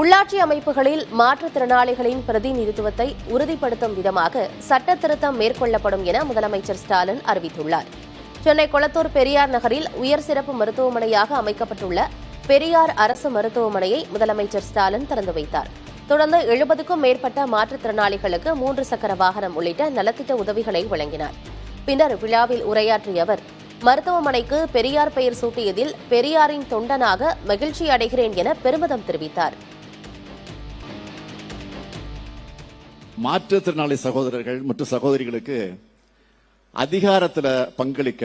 உள்ளாட்சி அமைப்புகளில் மாற்றுத்திறனாளிகளின் பிரதிநிதித்துவத்தை உறுதிப்படுத்தும் விதமாக சட்ட திருத்தம் மேற்கொள்ளப்படும் என முதலமைச்சர் ஸ்டாலின் அறிவித்துள்ளார். சென்னை கொளத்தூர் பெரியார் நகரில் உயர் சிறப்பு மருத்துவமனையாக அமைக்கப்பட்டுள்ள பெரியார் அரசு மருத்துவமனையை முதலமைச்சர் ஸ்டாலின் திறந்து வைத்தார். தொடர்ந்து 70க்கும் மேற்பட்ட மாற்றுத்திறனாளிகளுக்கு 3 சக்கர வாகனம் உள்ளிட்ட நலத்திட்ட உதவிகளை வழங்கினார். பின்னர் விழாவில் உரையாற்றிய அவர், மருத்துவமனைக்கு பெரியார் பெயர் சூட்டியதில் பெரியாரின் தொண்டனாக மகிழ்ச்சி அடைகிறேன் என பெருமிதம் தெரிவித்தார். மாற்றுத்திறனாளி சகோதரர்கள் மற்றும் சகோதரிகளுக்கு அதிகாரத்தில் பங்களிக்க,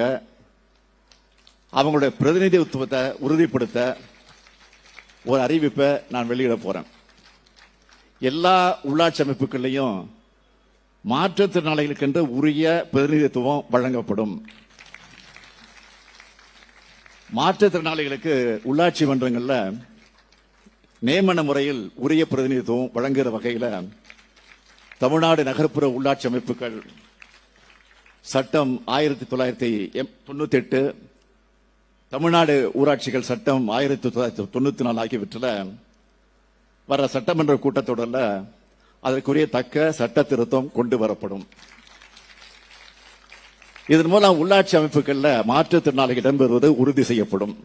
அவங்களுடைய பிரதிநிதித்துவத்தை உறுதிப்படுத்த ஒரு அறிவிப்பை நான் வெளியிட போறேன். எல்லா உள்ளாட்சி அமைப்புகளையும் மாற்றுத்திறனாளிகளுக்கென்று உரிய பிரதிநிதித்துவம் வழங்கப்படும். மாற்றுத்திறனாளிகளுக்கு உள்ளாட்சி மன்றங்களில் நியமன முறையில் உரிய பிரதிநிதித்துவம் வழங்குகிற வகையில் தமிழ்நாடு நகர்ப்புற உள்ளாட்சி அமைப்புகள் சட்டம் 1998, தமிழ்நாடு ஊராட்சிகள் சட்டம் 1994 ஆகியவற்றில் வர சட்டமன்ற கூட்டத்தொடரில் அதற்குரிய தக்க சட்ட திருத்தம் கொண்டு வரப்படும். இதன் மூலம் உள்ளாட்சி அமைப்புகளில் மாற்றுத்திறனாளிகள் இடம்பெறுவது உறுதி செய்யப்படும்.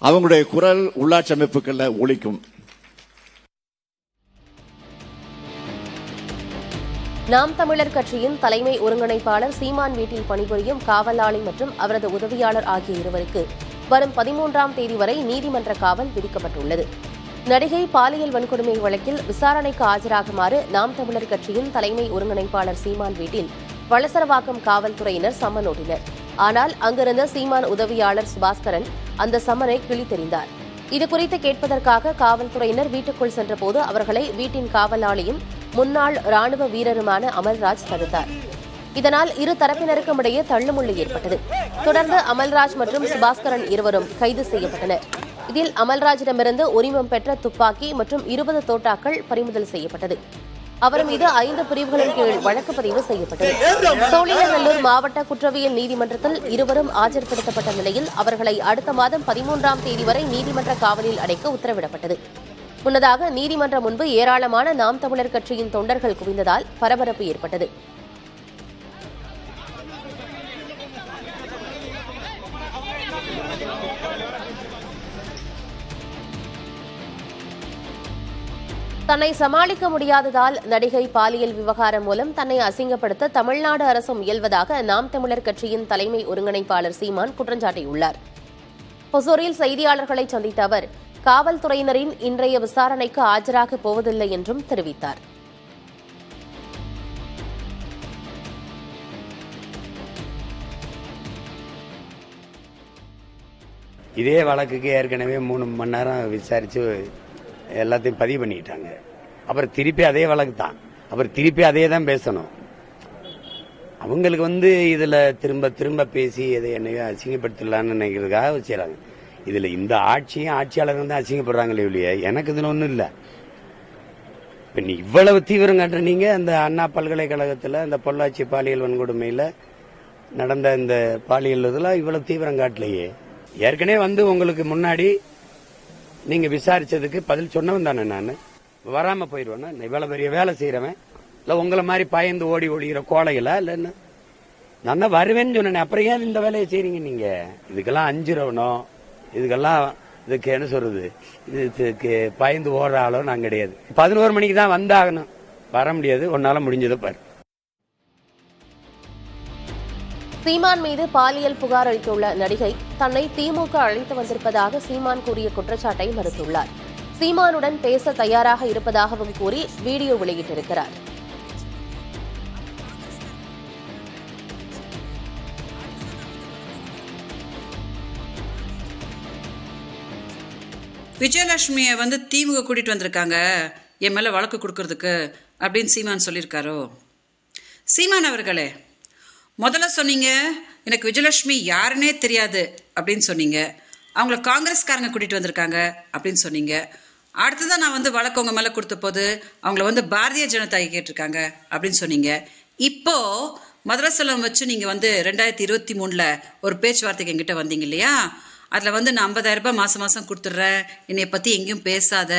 அவங்களுடைய குரல் உள்ளாட்சி அமைப்புகளில் ஒலிக்கும். நாம் தமிழர் கட்சியின் தலைமை ஒருங்கிணைப்பாளர் சீமான் வீட்டில் பணிபுரியும் காவலாளி மற்றும் அவரது உதவியாளர் ஆகிய இருவருக்கு வரும் 13ஆம் தேதி வரை நீதிமன்ற காவல் விதிக்கப்பட்டுள்ளது. நடிகை பாலியல் வன்கொடுமை வழக்கில் விசாரணைக்கு ஆஜராகுமாறு நாம் தமிழர் கட்சியின் தலைமை ஒருங்கிணைப்பாளர் சீமான் வீட்டில் வளசரவாக்கம் காவல்துறையினர் சம்மன் ஓட்டினர். ஆனால் அங்கிருந்த சீமான் உதவியாளர் சுபாஸ்கரன் அந்த சம்மனை கிழித்தெறிந்தார். இதுகுறித்து கேட்பதற்காக காவல்துறையினர் வீட்டுக்குள் சென்றபோது அவர்களை வீட்டின் காவலாளியும் முன்னாள் ராணுவ வீரருமான அமல்ராஜ் தடுத்தார். இதனால் இரு தரப்பினருக்கும் இடையே தள்ளுமுள்ளு ஏற்பட்டது. தொடர்ந்து அமல்ராஜ் மற்றும் சுபாஸ்கரன் இருவரும் கைது செய்யப்பட்டனர். இதில் அமல்ராஜிடமிருந்து உரிமம் பெற்ற துப்பாக்கி மற்றும் 20 தோட்டாக்கள் பறிமுதல் செய்யப்பட்டது. அவர் மீது 5 பிரிவுகளின் கீழ் வழக்கு பதிவு செய்யப்பட்டது. சோழிங்கநல்லூர் மாவட்ட குற்றவியல் நீதிமன்றத்தில் இருவரும் ஆஜர்படுத்தப்பட்ட நிலையில் அவர்களை அடுத்த மாதம் 13ஆம் தேதி வரை நீதிமன்ற காவலில் அடைக்க உத்தரவிடப்பட்டது. முன்னதாக நீதிமன்றம் முன்பு ஏராளமான நாம் தமிழர் கட்சியின் தொண்டர்கள் குவிந்ததால் பரபரப்பு ஏற்பட்டது. தன்னை சமாளிக்க முடியாததால் நடிகை பாலியல் விவகாரம் மூலம் தன்னை அசிங்கப்படுத்த தமிழ்நாடு அரசு முயல்வதாக நாம் தமிழர் கட்சியின் தலைமை ஒருங்கிணைப்பாளர் சீமான் குற்றஞ்சாட்டியுள்ளார். ஒசூரில் செய்தியாளர்களை சந்தித்த அவர், காவல்துறையினரின் இன்றைய விசாரணைக்கு ஆஜராக போவதில்லை என்றும் தெரிவித்தார். இதே வழக்குக்கு ஏற்கனவே 3 மணி நேரம் விசாரிச்சு எல்லாத்தையும் பதிவு பண்ணிட்டாங்க. அப்புறம் திருப்பி அதே வழக்கு தான், அப்புறம் திருப்பி அதே தான் பேசணும். அவங்களுக்கு இதுல திரும்ப திரும்ப பேசி எதை என்னையோ அசிங்கப்படுத்தலான்னு நினைக்கிறதுக்காக செய்யறாங்க. இதுல இந்த ஆட்சியும் ஆட்சியாளர்கள் தான் அசிங்கப்படுறாங்களே இல்லையா, எனக்கு இதுல ஒண்ணும் இல்ல. இப்ப நீ இவ்வளவு தீவிரம் காட்டுறீங்க, அந்த அண்ணா பல்கலைக்கழகத்துல இந்த பொள்ளாச்சி பாலியல் வன்கொடுமையில நடந்த இந்த பாலியல் இதெல்லாம் இவ்வளவு தீவிரம் காட்டலையே. ஏற்கனவே உங்களுக்கு முன்னாடி நீங்க விசாரிச்சதுக்கு பதில் சொன்னவன் தானே, நான் வராம போயிடுவேன்னா இவ்வளவு பெரிய வேலை செய்யறவன் இல்ல உங்களை மாதிரி பயந்து ஓடி ஒழிகிற கோலைகளா இல்ல என்ன? நான் தான் வருவேன்னு சொன்னேன். அப்புறம் ஏன் இந்த வேலையை செய்றீங்க நீங்க? இதுக்கெல்லாம் அஞ்சிரவணும், இதுக்கெல்லாம் இதுக்கு என்ன சொல்றது, இதுக்கு பயந்து ஓடுற ஆளோ நான் கிடையாது. 11 மணிக்கு தான் வந்தாகணும், வர முடியாது. உன்னால முடிஞ்சதை பாரு. சீமான் மீது பாலியல் புகார் அளித்துள்ள நடிகை தன்னை திமுக அழைத்து வந்திருப்பதாக சீமான் கூறிய குற்றச்சாட்டை மறுத்துள்ளார். சீமானுடன் பேச தயாராக இருப்பதாகவும் கூறி வீடியோ வெளியிட்டிருக்கிறார். விஜயலட்சுமியை திமுக கூட்டிட்டு வந்திருக்காங்க என் மேல வழக்கு கொடுக்கறதுக்கு அப்படின்னு சீமான் சொல்லியிருக்காரோ? சீமான் அவர்களே, முதல்ல சொன்னீங்க எனக்கு விஜயலட்சுமி யாருன்னே தெரியாது அப்படின்னு சொன்னீங்க. அவங்கள காங்கிரஸ்காரங்க கூட்டிட்டு வந்திருக்காங்க அப்படின்னு சொன்னீங்க. அடுத்ததான் நான் வழக்கு உங்க மேல கொடுத்த போது அவங்கள பாரதிய ஜனதா கேட்டிருக்காங்க அப்படின்னு சொன்னீங்க. இப்போ மதரசலம் வச்சு நீங்க 2023 ஒரு பேச்சுவார்த்தைக்கு என்கிட்ட வந்தீங்க இல்லையா? அதில் வந்து நான் 50,000 ரூபாய் மாதம் மாதம் கொடுத்துட்றேன், என்னை பற்றி எங்கேயும் பேசாத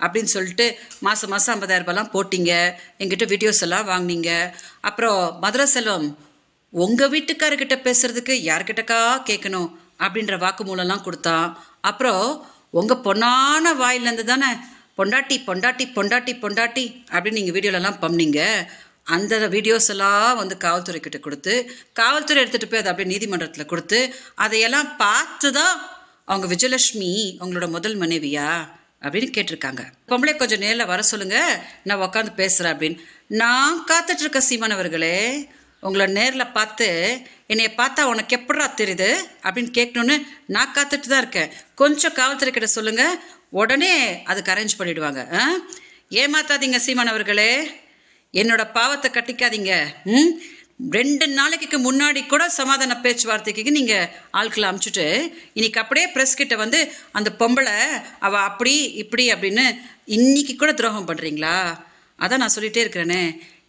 அப்படின்னு சொல்லிட்டு மாதம் மாதம் 50,000 ரூபாய்லாம் போட்டிங்க, எங்கிட்ட வீடியோஸ் எல்லாம் வாங்கினீங்க. அப்புறம் மதுரை செல்வம் உங்கள் வீட்டுக்காரர்கிட்ட பேசுறதுக்கு யார்கிட்டக்கா கேட்கணும் அப்படின்ற வாக்குமூலம்லாம் கொடுத்தான். அப்புறம் உங்கள் பொண்ணான வாயிலேருந்து தானே பொண்டாட்டி பொண்டாட்டி பொண்டாட்டி பொண்டாட்டி அப்படின்னு நீங்கள் வீடியோலலாம் பண்ணீங்க. அந்த வீடியோஸ் எல்லாம் வந்து காவல்துறைக்கிட்ட கொடுத்து, காவல்துறை எடுத்துகிட்டு போய் அதை அப்படியே நீதிமன்றத்தில் கொடுத்து, அதையெல்லாம் பார்த்து தான் அவங்க விஜயலட்சுமி உங்களோட முதல் மனைவியா அப்படின்னு கேட்டிருக்காங்க. பொம்பளை கொஞ்சம் நேரில் வர சொல்லுங்கள், நான் உட்காந்து பேசுகிறேன் அப்படின்னு. நான் காத்துட்ருக்க சீமான் அவர்களே, உங்களை நேரில் பார்த்து என்னைய பார்த்தா உனக்கு எப்படா தெரியுது அப்படின்னு கேட்கணுன்னு நான் காத்துட்டு தான் இருக்கேன். கொஞ்சம் காவல்துறை கிட்ட சொல்லுங்கள், உடனே அதுக்கு அரேஞ்ச் பண்ணிவிடுவாங்க. ஏமாத்தாதீங்க சீமான் அவர்களே, என்னோட பாவத்தை கட்டிக்காதீங்க. 2 நாளைக்கு முன்னாடி கூட சமாதான பேச்சுவார்த்தைக்கு நீங்கள் ஆட்களை அமுச்சுட்டு இன்னைக்கு அப்படியே ப்ரெஸ் கிட்ட வந்து அந்த பொம்பளை அவள் அப்படி இப்படி அப்படின்னு இன்னைக்கு கூட துரோகம் பண்ணுறீங்களா? அதான் நான் சொல்லிகிட்டே இருக்கிறேனே,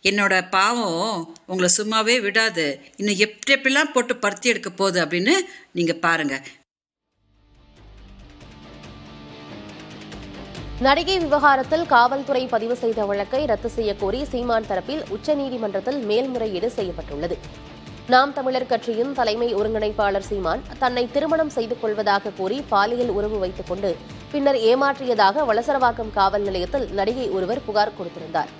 என்னோட பாவம் உங்களை சும்மாவே விடாது, இன்னும் எப்படிலாம் போட்டு பருத்தி எடுக்க போகுது அப்படின்னு நீங்கள் பாருங்கள். நடிகை விவகாரத்தில் காவல்துறை பதிவு செய்த வழக்கை ரத்து செய்யக்கோரி சீமான் தரப்பில் உச்சநீதிமன்றத்தில் மேல்முறையீடு செய்யப்பட்டுள்ளது. நாம் தமிழர் கட்சியின் தலைமை ஒருங்கிணைப்பாளர் சீமான் தன்னை திருமணம் செய்து கொள்வதாக கூறி பாலியல் உறவு வைத்துக் கொண்டு பின்னர் ஏமாற்றியதாக வளசரவாக்கம் காவல் நிலையத்தில் நடிகை ஒருவர் புகார் கொடுத்திருந்தார்.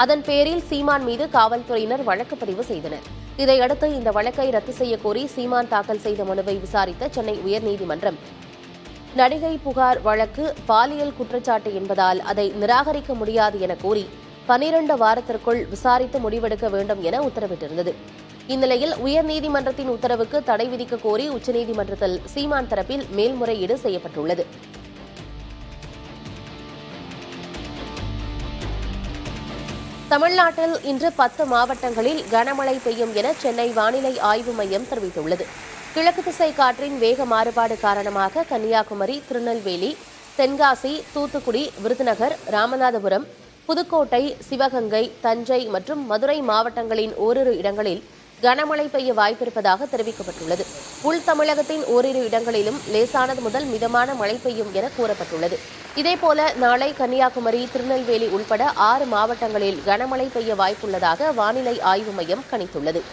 அதன் பேரில் சீமான் மீது காவல்துறையினர் வழக்கு பதிவு செய்தனர். இதையடுத்து இந்த வழக்கை ரத்து செய்யக்கோரி சீமான் தாக்கல் செய்த மனுவை விசாரித்த சென்னை உயர்நீதிமன்றம், நடிகை புகார் வழக்கு பாலியல் குற்றச்சாட்டு என்பதால் அதை நிராகரிக்க முடியாது என கூறி 12 வாரத்திற்குள் விசாரித்து முடிவெடுக்க வேண்டும் என உத்தரவிட்டிருந்தது. இந்நிலையில் உயர்நீதிமன்றத்தின் உத்தரவுக்கு தடை விதிக்க கோரி உச்சநீதிமன்றத்தில் சீமான் தரப்பில் மேல்முறையீடு செய்யப்பட்டுள்ளது. தமிழ்நாட்டில் இன்று 10 மாவட்டங்களில் கனமழை பெய்யும் என சென்னை வானிலை ஆய்வு மையம் தெரிவித்துள்ளது. கிழக்கு திசை காற்றின் வேக மாறுபாடு காரணமாக கன்னியாகுமரி, திருநெல்வேலி, தென்காசி, தூத்துக்குடி, விருதுநகர், ராமநாதபுரம், புதுக்கோட்டை, சிவகங்கை, தஞ்சை மற்றும் மதுரை மாவட்டங்களின் ஓரிரு இடங்களில் கனமழை பெய்ய வாய்ப்பிருப்பதாக தெரிவிக்கப்பட்டுள்ளது. உள் தமிழகத்தின் ஓரிரு இடங்களிலும் லேசானது முதல் மிதமான மழை பெய்யும் என கூறப்பட்டுள்ளது. இதேபோல நாளை கன்னியாகுமரி, திருநெல்வேலி உள்பட 6 மாவட்டங்களில் கனமழை பெய்ய வாய்ப்புள்ளதாக வானிலை ஆய்வு மையம் கணித்துள்ளது.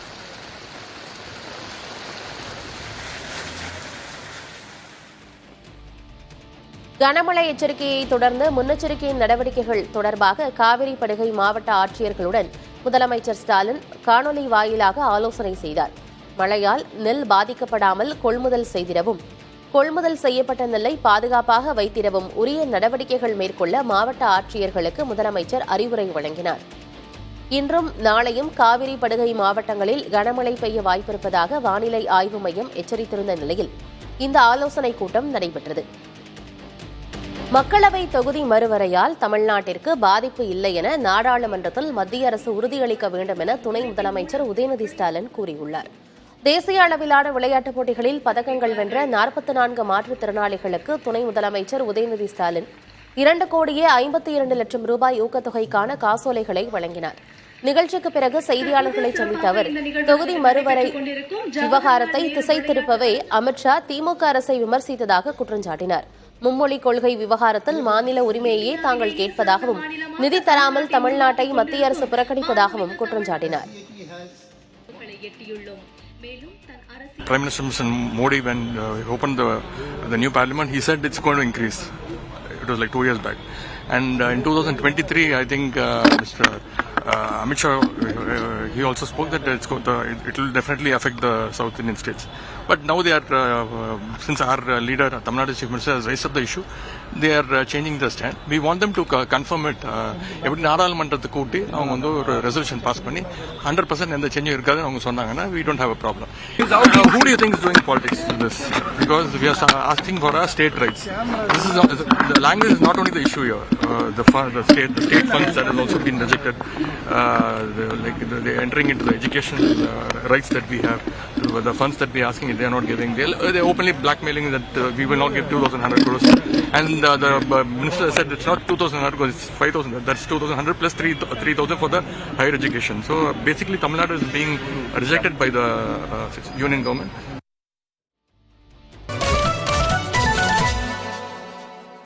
கனமழை எச்சரிக்கையை தொடர்ந்து முன்னெச்சரிக்கை நடவடிக்கைகள் தொடர்பாக காவிரி படுகை மாவட்ட ஆட்சியர்களுடன் முதலமைச்சர் ஸ்டாலின் காணொலி வாயிலாக ஆலோசனை செய்தார். மழையால் நெல் பாதிக்கப்படாமல் கொள்முதல் செய்திடவும், கொள்முதல் செய்யப்பட்ட நெல்லை பாதுகாப்பாக வைத்திடவும் உரிய நடவடிக்கைகள் மேற்கொள்ள மாவட்ட ஆட்சியர்களுக்கு முதலமைச்சர் அறிவுரை வழங்கினார். இன்றும் நாளையும் காவிரி படுகை மாவட்டங்களில் கனமழை பெய்ய வாய்ப்பிருப்பதாக வானிலை ஆய்வு மையம் எச்சரித்திருந்த நிலையில் இந்த ஆலோசனைக் கூட்டம் நடைபெற்றது. மக்களவை தொகுதி மறுவரையால் தமிழ்நாட்டிற்கு பாதிப்பு இல்லை என நாடாளுமன்றத்தில் மத்திய அரசு உறுதியளிக்க வேண்டும் என துணை முதலமைச்சர் உதயநிதி ஸ்டாலின் கூறியுள்ளார். தேசிய அளவிலான விளையாட்டுப் போட்டிகளில் பதக்கங்கள் வென்ற 44 மாற்றுத்திறனாளிகளுக்கு துணை முதலமைச்சர் உதயநிதி ஸ்டாலின் 2,52,00,000 ரூபாய் ஊக்கத்தொகைக்கான காசோலைகளை வழங்கினார். நிகழ்ச்சிக்கு பிறகு செய்தியாளர்களை சந்தித்த அவர், தொகுதி மறுவரை விவகாரத்தை திசை திருப்பவே அமித்ஷா திமுக அரசை விமர்சித்ததாக குற்றம் சாட்டினார். மும்மொழி கொள்கை விவகாரத்தில் மாநில உரிமையையே தாங்கள் கேட்பதாகவும், நிதி தராமல் தமிழ்நாட்டை மத்திய அரசு புறக்கணிப்பதாகவும் குற்றம் சாட்டினார். Prime Minister Mr. Modi, when he opened the new parliament, he said it's going to increase. It was like 2 years back. And in 2023, I think Mr. Amit Shah, he also spoke that it will definitely affect the South Indian states. But now they are, since our leader, Tamil Nadu Chief Minister, has raised up the issue, they are changing the stand. We want them to confirm it. எப்படி நாடாளுமன்றத்தை கூட்டி அவங்க வந்து ஒரு resolution pass பண்ணி 100% எந்த சேஞ்சும் இருக்காதுன்னு அவங்க சொன்னாங்கன்னா we don't have a problem. Who do you think is doing politics in this? Because we are asking for our state rights. This is the language is not only the issue here. The state funds that has also been rejected. They entering into the education rights that we have. The funds that we are asking, they are not giving. They are openly blackmailing that we will not give 2,100 crores. And the minister said it's not 2,100 crores, it's 5,000. That's 2,100 plus 3,000 for the higher education. So basically, Tamil Nadu is being rejected by the union government.